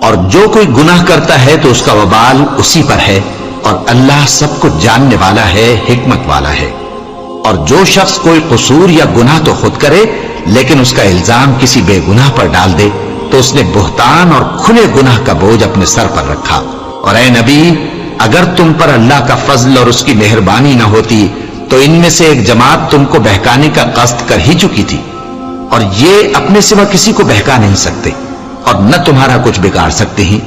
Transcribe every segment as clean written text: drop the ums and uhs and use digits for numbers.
اور جو کوئی گناہ کرتا ہے تو اس کا وبال اسی پر ہے، اور اللہ سب کچھ جاننے والا ہے، حکمت والا ہے۔ اور جو شخص کوئی قصور یا گناہ تو خود کرے لیکن اس کا الزام کسی بے گناہ پر ڈال دے تو اس نے بہتان اور کھلے گناہ کا بوجھ اپنے سر پر رکھا۔ اور اے نبی، اگر تم پر اللہ کا فضل اور اس کی مہربانی نہ ہوتی تو ان میں سے ایک جماعت تم کو بہکانے کا قصد کر ہی چکی تھی، اور یہ اپنے سوا کسی کو بہکا نہیں سکتے اور نہ تمہارا کچھ بگاڑ سکتے ہیں۔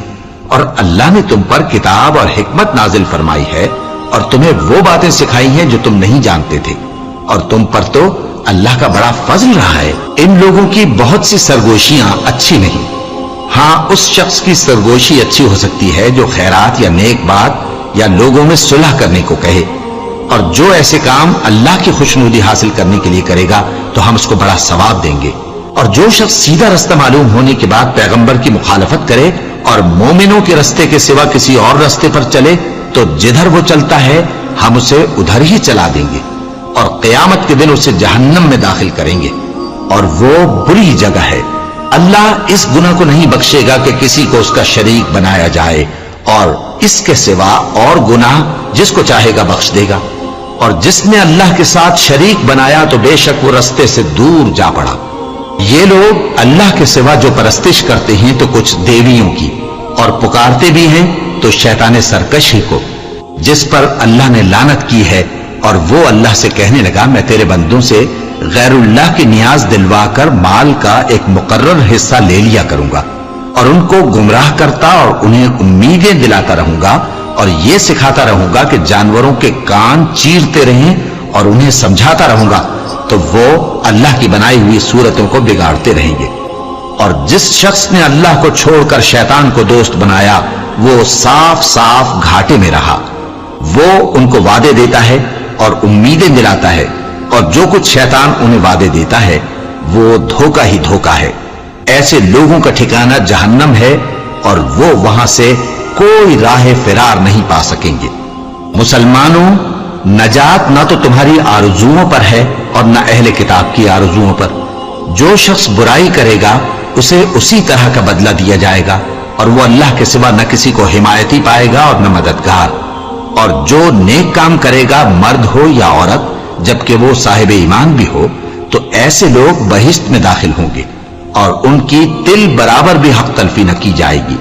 اور اللہ نے تم پر کتاب اور حکمت نازل فرمائی ہے اور تمہیں وہ باتیں سکھائی ہیں جو تم نہیں جانتے تھے، اور تم پر تو اللہ کا بڑا فضل رہا ہے۔ ان لوگوں کی بہت سی سرگوشیاں اچھی نہیں، ہاں اس شخص کی سرگوشی اچھی ہو سکتی ہے جو خیرات یا نیک بات یا لوگوں میں صلح کرنے کو کہے، اور جو ایسے کام اللہ کی خوشنودی حاصل کرنے کے لیے کرے گا تو ہم اس کو بڑا ثواب دیں گے۔ اور جو شخص سیدھا رستہ معلوم ہونے کے بعد پیغمبر کی مخالفت کرے اور مومنوں کے رستے کے سوا کسی اور رستے پر چلے تو جدھر وہ چلتا ہے ہم اسے ادھر ہی چلا دیں گے، اور قیامت کے دن اسے جہنم میں داخل کریں گے، اور وہ بری جگہ ہے۔ اللہ اس گناہ کو نہیں بخشے گا کہ کسی کو اس کا شریک بنایا جائے، اور اس کے سوا اور گناہ جس کو چاہے گا بخش دے گا، اور جس نے اللہ کے ساتھ شریک بنایا تو بے شک وہ رستے سے دور جا پڑا۔ یہ لوگ اللہ کے سوا جو پرستش کرتے ہیں تو کچھ دیویوں کی، اور پکارتے بھی ہیں تو شیطان سرکش ہی کو، جس پر اللہ نے لعنت کی ہے، اور وہ اللہ سے کہنے لگا میں تیرے بندوں سے غیر اللہ کی نیاز دلوا کر مال کا ایک مقرر حصہ لے لیا کروں گا، اور ان کو گمراہ کرتا اور انہیں امیدیں دلاتا رہوں گا، اور یہ سکھاتا رہوں گا کہ جانوروں کے کان چیرتے رہیں، اور انہیں سمجھاتا رہوں گا تو وہ اللہ کی بنائی ہوئی صورتوں کو بگاڑتے رہیں گے۔ اور جس شخص نے اللہ کو چھوڑ کر شیطان کو دوست بنایا وہ صاف صاف گھاٹے میں رہا۔ وہ ان کو وعدے دیتا ہے اور امیدیں دلاتا ہے، اور جو کچھ شیطان انہیں وعدے دیتا ہے وہ دھوکہ ہی دھوکہ ہے۔ ایسے لوگوں کا ٹھکانہ جہنم ہے، اور وہ وہاں سے کوئی راہ فرار نہیں پا سکیں گے۔ مسلمانوں، نجات نہ تو تمہاری آرزوؤں پر ہے اور نہ اہل کتاب کی آرزوؤں پر۔ جو شخص برائی کرے گا اسے اسی طرح کا بدلہ دیا جائے گا، اور وہ اللہ کے سوا نہ کسی کو حمایتی پائے گا اور نہ مددگار۔ اور جو نیک کام کرے گا مرد ہو یا عورت جبکہ وہ صاحب ایمان بھی ہو تو ایسے لوگ بہشت میں داخل ہوں گے، اور ان کی تل برابر بھی حق تلفی نہ کی جائے گی۔